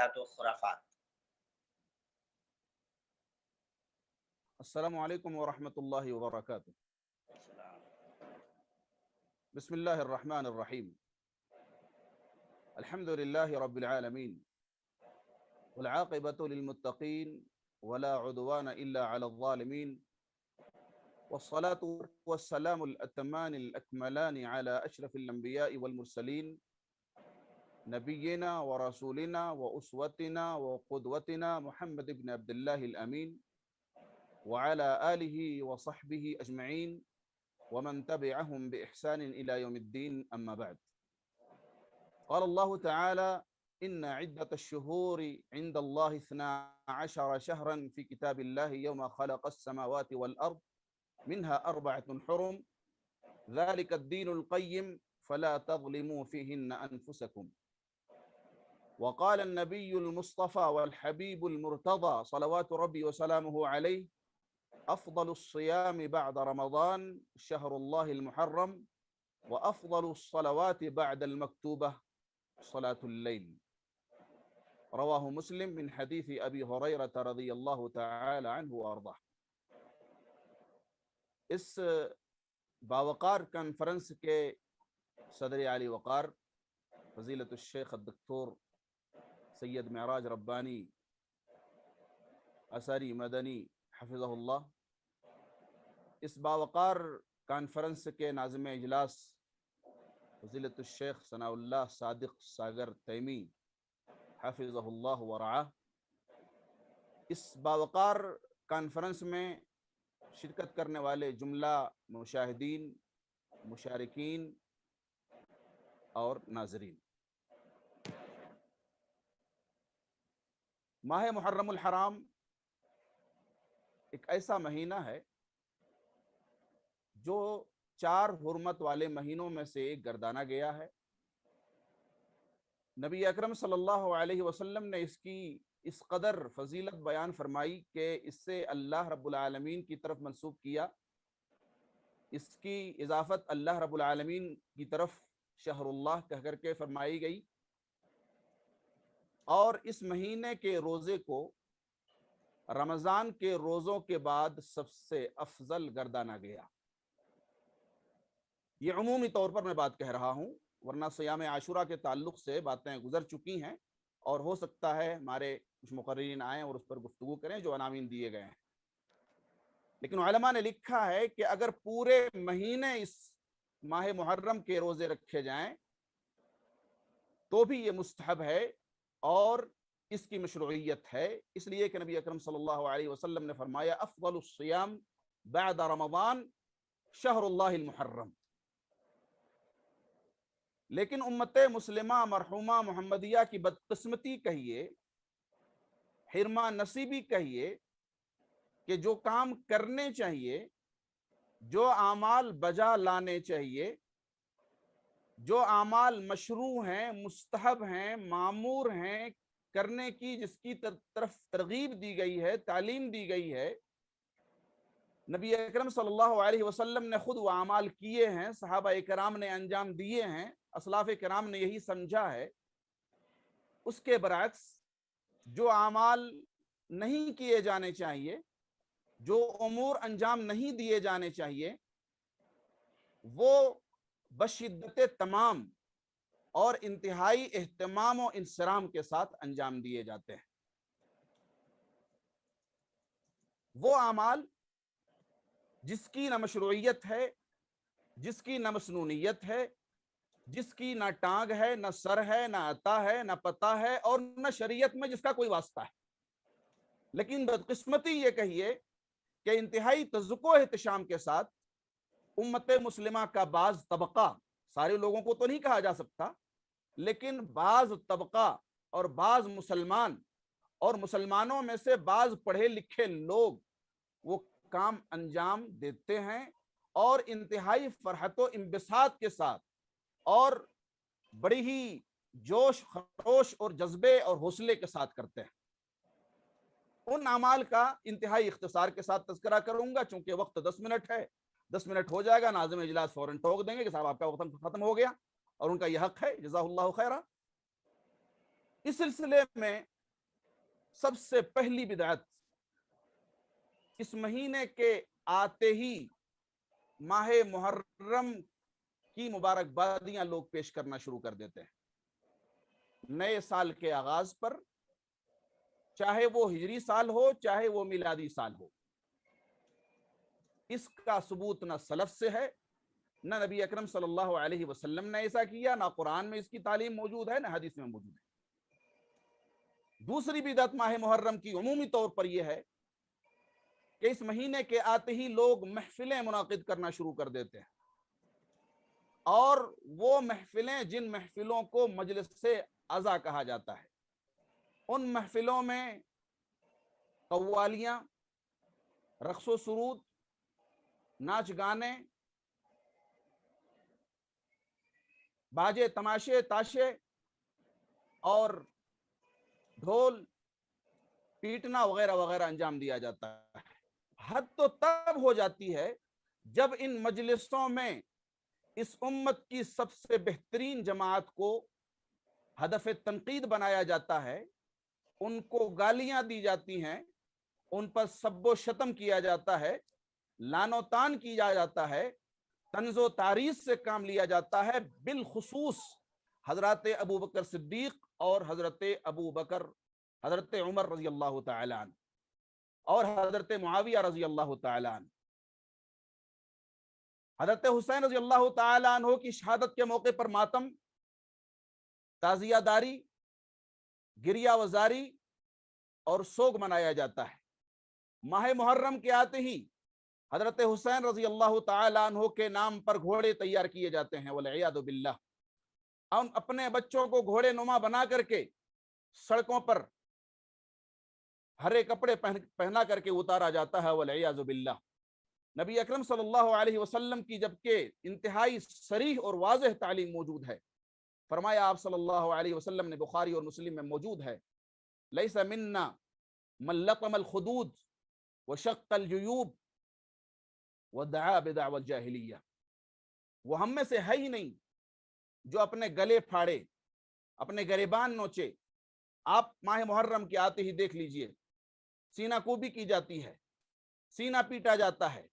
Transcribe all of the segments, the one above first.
بدعت و خرافات۔ السلام علیکم ورحمۃ اللہ وبرکاتہ۔ بسم اللہ الرحمن الرحیم۔ الحمد للہ رب العالمین والعاقبۃ للمتقین ولا عدوان الا علی الظالمین والصلاة والسلام الاتمان الاکملان علی اشرف الانبیاء والمرسلین نبینا ورسولنا واسوتنا وقدوتنا محمد بن عبد اللہ الامین وعلى آلہ وصحبہ اجمعین ومن تبعهم بإحسان إلى يوم الدين أما بعد قال الله تعالى إن عدة الشهور عند الله 12 شهرا في كتاب الله يوم خلق السماوات والأرض منها 4 حرم ذلك الدين القيم فلا تظلموا فيهن أنفسكم وقال النبي المصطفى والحبيب المرتضى صلوات ربي وسلامه عليه افضل الصيام بعد رمضان شهر الله المحرم وافضل الصلوات بعد المكتوبة صلاة الليل رواه مسلم من حديث ابي هريرة رضي الله تعالى عنه وارضاه۔ اس باوقار کانفرنس کے صدر عالی وقار فضیلت الشیخ الدکتور سید معراج ربانی اثری مدنی حفظہ اللہ، اس باوقار کانفرنس کے ناظم اجلاس فضیلت الشیخ ثناء اللہ صادق ساگر تیمی حفظہ اللہ ورعاہ، اس باوقار کانفرنس میں شرکت کرنے والے جملہ مشاہدین، مشارکین اور ناظرین، ماہ محرم الحرام ایک ایسا مہینہ ہے جو 4 حرمت والے مہینوں میں سے ایک گردانا گیا ہے۔ نبی اکرم صلی اللہ علیہ وسلم نے اس کی اس قدر فضیلت بیان فرمائی کہ اس سے اللہ رب العالمین کی طرف منسوب کیا، اس کی اضافت اللہ رب العالمین کی طرف شہر اللہ کہہ کر کے فرمائی گئی، اور اس مہینے کے روزے کو رمضان کے روزوں کے بعد سب سے افضل گردانا گیا۔ یہ عمومی طور پر میں بات کہہ رہا ہوں، ورنہ صیام عاشورہ کے تعلق سے باتیں گزر چکی ہیں، اور ہو سکتا ہے ہمارے کچھ مقررین آئیں اور اس پر گفتگو کریں جو عناوین دیے گئے ہیں۔ لیکن علماء نے لکھا ہے کہ اگر پورے مہینے اس ماہ محرم کے روزے رکھے جائیں تو بھی یہ مستحب ہے اور اس کی مشروعیت ہے، اس لیے کہ نبی اکرم صلی اللہ علیہ وسلم نے فرمایا افضل الصیام بعد رمضان شہر اللہ المحرم۔ لیکن امت مسلمہ مرحومہ محمدیہ کی بدقسمتی کہیے، حرمہ نصیبی کہیے، کہ جو کام کرنے چاہیے، جو اعمال بجا لانے چاہیے، جو اعمال مشروع ہیں، مستحب ہیں، مامور ہیں کرنے کی، جس کی طرف ترغیب دی گئی ہے، تعلیم دی گئی ہے، نبی اکرم صلی اللہ علیہ وسلم نے خود وہ اعمال کیے ہیں، صحابہ کرام نے انجام دیے ہیں، اسلاف کرام نے یہی سمجھا ہے، اس کے برعکس جو اعمال نہیں کیے جانے چاہیے، جو امور انجام نہیں دیے جانے چاہیے، وہ بشدت تمام اور انتہائی اہتمام و انصرام کے ساتھ انجام دیے جاتے ہیں۔ وہ اعمال جس کی نہ مشروعیت ہے، جس کی نہ مسنونیت ہے، جس کی نہ ٹانگ ہے، نہ سر ہے، نہ عطا ہے، نہ پتہ ہے، اور نہ شریعت میں جس کا کوئی واسطہ ہے، لیکن بدقسمتی یہ کہیے کہ انتہائی تذکر و احتشام کے ساتھ امت مسلمہ کا بعض طبقہ، سارے لوگوں کو تو نہیں کہا جا سکتا، لیکن بعض طبقہ اور بعض مسلمان اور مسلمانوں میں سے بعض پڑھے لکھے لوگ وہ کام انجام دیتے ہیں، اور انتہائی فرحت و انبساط کے ساتھ اور بڑی ہی جوش خروش اور جذبے اور حوصلے کے ساتھ کرتے ہیں۔ ان اعمال کا انتہائی اختصار کے ساتھ تذکرہ کروں گا، چونکہ وقت 10 منٹ ہے، 10 منٹ ہو جائے گا، ناظم اجلاس فوراً ٹوک دیں گے کہ صاحب آپ کا وقت ختم ہو گیا، اور ان کا یہ حق ہے، جزاہ اللہ خیرہ۔ اس سلسلے میں سب سے پہلی بدعت، اس مہینے کے آتے ہی ماہ محرم کی مبارکبادیاں لوگ پیش کرنا شروع کر دیتے ہیں نئے سال کے آغاز پر، چاہے وہ ہجری سال ہو چاہے وہ میلادی سال ہو۔ اس کا ثبوت نہ سلف سے ہے، نہ نبی اکرم صلی اللہ علیہ وسلم نے ایسا کیا، نہ قرآن میں اس کی تعلیم موجود ہے، نہ حدیث میں موجود ہے۔ دوسری بدعت ماہ محرم کی عمومی طور پر یہ ہے کہ اس مہینے کے آتے ہی لوگ محفلیں منعقد کرنا شروع کر دیتے ہیں، اور وہ محفلیں جن محفلوں کو مجلس سے عزا کہا جاتا ہے، ان محفلوں میں قوالیاں، رقص و سرود، ناچ گانے، باجے تماشے تاشے اور ڈھول پیٹنا وغیرہ وغیرہ انجام دیا جاتا ہے۔ حد تو تب ہو جاتی ہے جب ان مجلسوں میں اس امت کی سب سے بہترین جماعت کو ہدف تنقید بنایا جاتا ہے، ان کو گالیاں دی جاتی ہیں، ان پر سب و شتم کیا جاتا ہے، لعن و طعن کیا جاتا ہے، طنز و تعریض سے کام لیا جاتا ہے، بالخصوص حضرت ابو بکر صدیق اور حضرت عمر رضی اللہ تعالی عنہ اور حضرت معاویہ رضی اللہ تعالی عنہ۔ حضرت حسین رضی اللہ تعالی عنہ کی شہادت کے موقع پر ماتم، تعزیہ داری، گریہ وزاری اور سوگ منایا جاتا ہے۔ ماہ محرم کے آتے ہی حضرت حسین رضی اللہ تعالی عنہ کے نام پر گھوڑے تیار کیے جاتے ہیں، والعیاذ باللہ۔ ہم اپنے بچوں کو گھوڑے نما بنا کر کے سڑکوں پر ہرے کپڑے پہنا کر کے اتارا جاتا ہے، والعیاذ باللہ۔ نبی اکرم صلی اللہ علیہ وسلم کی جبکہ انتہائی صریح اور واضح تعلیم موجود ہے، فرمایا آپ صلی اللہ علیہ وسلم نے، بخاری اور مسلم میں موجود ہے، لیس منا من لطم الخدود وشق الجیوب ودعا بدعوى الجاہلیہ، وہ ہم میں سے ہے ہی نہیں جو اپنے گلے پھاڑے، اپنے گریبان نوچے۔ آپ ماہ محرم کے آتے ہی دیکھ لیجئے، سینہ کوبی کی جاتی ہے، سینہ پیٹا جاتا ہے،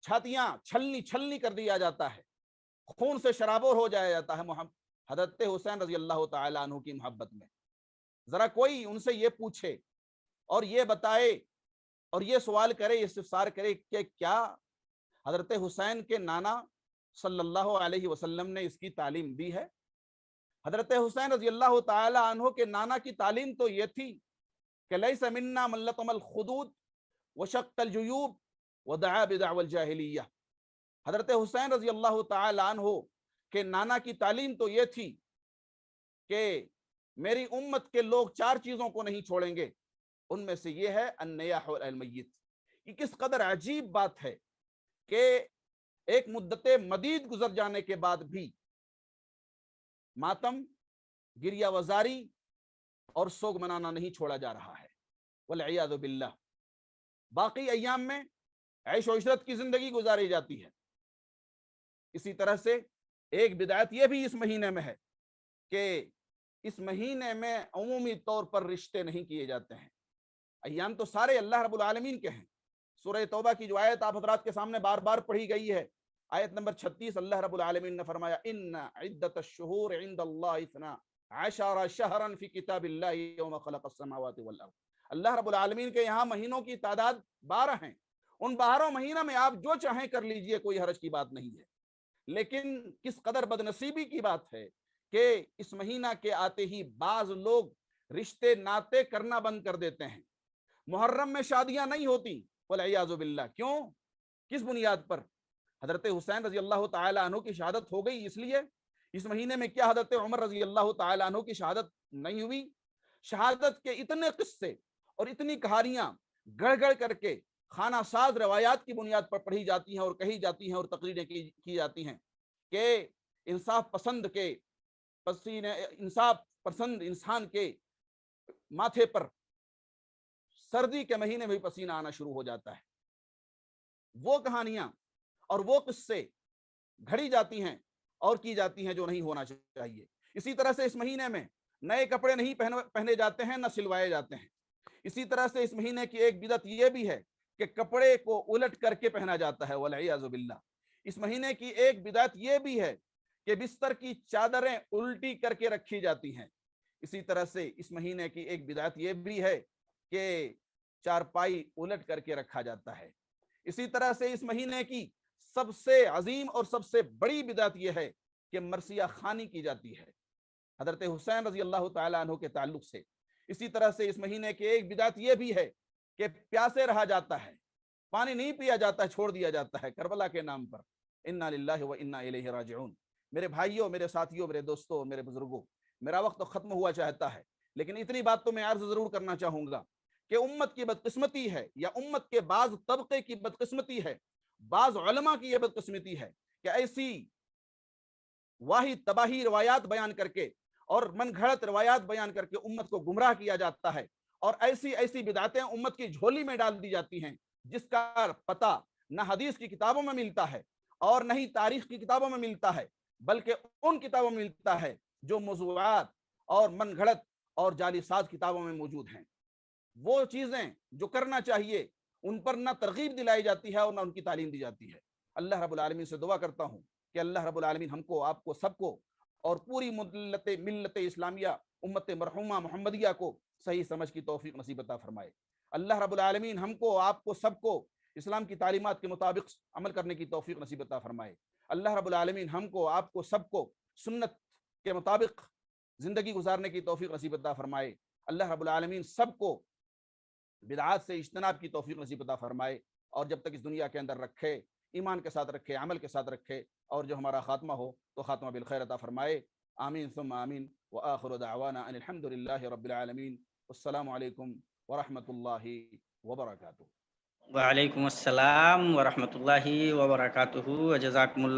چھاتیاں چھلنی چھلنی کر دیا جاتا ہے، خون سے شرابور ہو جایا جاتا ہے حضرت حسین رضی اللہ تعالی عنہ کی محبت میں۔ ذرا کوئی ان سے یہ پوچھے اور یہ بتائے اور یہ سوال کرے، استفسار کرے کہ کیا حضرت حسین کے نانا صلی اللہ علیہ وسلم نے اس کی تعلیم دی ہے؟ حضرت حسین رضی اللہ تعالی عنہ کے نانا کی تعلیم تو یہ تھی کہ لیس منا من لطم الخدود وشق الجیوب ودعا بدعوى الجاہلیہ۔ حضرت حسین رضی اللہ تعالی عنہ کے نانا کی تعلیم تو یہ تھی کہ میری امت کے لوگ چار چیزوں کو نہیں چھوڑیں گے، ان میں سے یہ ہے النیاح والمیت۔ یہ کس قدر عجیب بات ہے کہ ایک مدت مدید گزر جانے کے بعد بھی ماتم، گریہ وزاری اور سوگ منانا نہیں چھوڑا جا رہا ہے، والعیاذ باللہ۔ باقی ایام میں عیش و عشرت کی زندگی گزاری جاتی ہے۔ اسی طرح سے ایک بدعت یہ بھی اس مہینے میں ہے کہ اس مہینے میں عمومی طور پر رشتے نہیں کیے جاتے ہیں۔ ایام تو سارے اللہ رب العالمین کے ہیں۔ سورہ توبہ کی جو آیت آپ حضرات کے سامنے بار بار پڑھی گئی ہے، آیت نمبر 36، اللہ رب العالمین نے فرمایا ان عدت الشہور عند اللہ 12 شہرا فی کتاب اللہ یوم خلق السماوات والارض۔ اللہ رب العالمین کے یہاں مہینوں کی تعداد 12 ہیں، ان 12 مہینوں میں آپ جو چاہیں کر لیجئے، کوئی حرج کی بات نہیں ہے۔ لیکن کس قدر بدنصیبی کی بات ہے کہ اس مہینہ کے آتے ہی بعض لوگ رشتے ناتے کرنا بند کر دیتے ہیں۔ محرم میں شادیاں نہیں ہوتی، والعیاذ باللہ۔ کیوں؟ کس بنیاد پر؟ حضرت حسین رضی اللہ تعالی عنہ کی شہادت ہو گئی اس لیے اس مہینے میں کیا حضرت عمر رضی اللہ تعالی عنہ کی شہادت نہیں ہوئی؟ شہادت کے اتنے قصے اور اتنی کہانیاں گڑ گڑ کر کے خانہ ساز روایات کی بنیاد پر پڑھی جاتی ہیں اور کہی جاتی ہیں اور تقریریں کی جاتی ہیں کہ انصاف پسند انسان کے ماتھے پر سردی کے مہینے میں بھی پسینہ آنا شروع ہو جاتا ہے۔ وہ کہانیاں اور وہ قصے گھڑی جاتی ہیں اور کی جاتی ہیں جو نہیں ہونا چاہیے۔ اسی طرح سے اس مہینے میں نئے کپڑے نہیں پہنے جاتے ہیں، نہ سلوائے جاتے ہیں۔ اسی طرح سے اس مہینے کی ایک بدعت یہ بھی ہے کہ کپڑے کو الٹ کر کے پہنا جاتا ہے، والعیاذ باللہ۔ اس مہینے کی ایک بدعت یہ بھی ہے کہ بستر کی چادریں الٹی کر کے رکھی جاتی ہیں۔ اسی طرح سے اس مہینے کی ایک بدعت یہ بھی ہے کہ چارپائی الٹ کر کے رکھا جاتا ہے۔ اسی طرح سے اس مہینے کی سب سے عظیم اور سب سے بڑی بدعت یہ ہے کہ مرثیہ خوانی کی جاتی ہے حضرت حسین رضی اللہ تعالیٰ عنہ کے تعلق سے۔ اسی طرح سے اس مہینے کی ایک بدعت یہ بھی ہے کہ پیاسے رہا جاتا ہے، پانی نہیں پیا جاتا، چھوڑ دیا جاتا ہے کربلا کے نام پر۔ انا للہ و انا الیہ راجعون۔ میرے بھائیوں، میرے ساتھیوں، میرے دوستوں، میرے بزرگوں، میرا وقت تو ختم ہوا چاہتا ہے، لیکن اتنی بات تو میں عرض ضرور کرنا چاہوں گا کہ امت کی بدقسمتی ہے، یا امت کے بعض طبقے کی بدقسمتی ہے، بعض علماء کی یہ بدقسمتی ہے کہ ایسی واہی تباہی روایات بیان کر کے اور من گھڑت روایات بیان کر کے امت کو گمراہ کیا جاتا ہے، اور ایسی ایسی بدعتیں امت کی جھولی میں ڈال دی جاتی ہیں جس کا پتہ نہ حدیث کی کتابوں میں ملتا ہے اور نہ ہی تاریخ کی کتابوں میں ملتا ہے، بلکہ ان کتابوں میں ملتا ہے جو موضوعات اور من گھڑت اور جعلی ساز کتابوں میں موجود ہیں۔ وہ چیزیں جو کرنا چاہیے ان پر نہ ترغیب دلائی جاتی ہے اور نہ ان کی تعلیم دی جاتی ہے۔ اللہ رب العالمین سے دعا کرتا ہوں کہ اللہ رب العالمین ہم کو، آپ کو، سب کو اور پوری ملت اسلامیہ امت مرحومہ محمدیہ کو صحیح سمجھ کی توفیق نصیب عطا فرمائے۔ اللہ رب العالمین ہم کو، آپ کو، سب کو اسلام کی تعلیمات کے مطابق عمل کرنے کی توفیق نصیب عطا فرمائے۔ اللہ رب العالمین ہم کو، آپ کو، سب کو سنت کے مطابق زندگی گزارنے کی توفیق نصیب عطا فرمائے۔ اللہ رب العالمین سب کو بدعات سے اجتناب کی توفیق نصیب عطا فرمائے، اور جب تک اس دنیا کے اندر رکھے ایمان کے ساتھ رکھے، عمل کے ساتھ رکھے، اور جو ہمارا خاتمہ ہو تو خاتمہ بالخیر عطا فرمائے۔ آمین ثم آمین، وآخر دعوانا ان الحمد للہ رب العالمین۔ السلام علیکم ورحمۃ اللہ وبرکاتہ۔ وعلیکم السلام ورحمۃ اللہ وبرکاتہ، جزاکم اللہ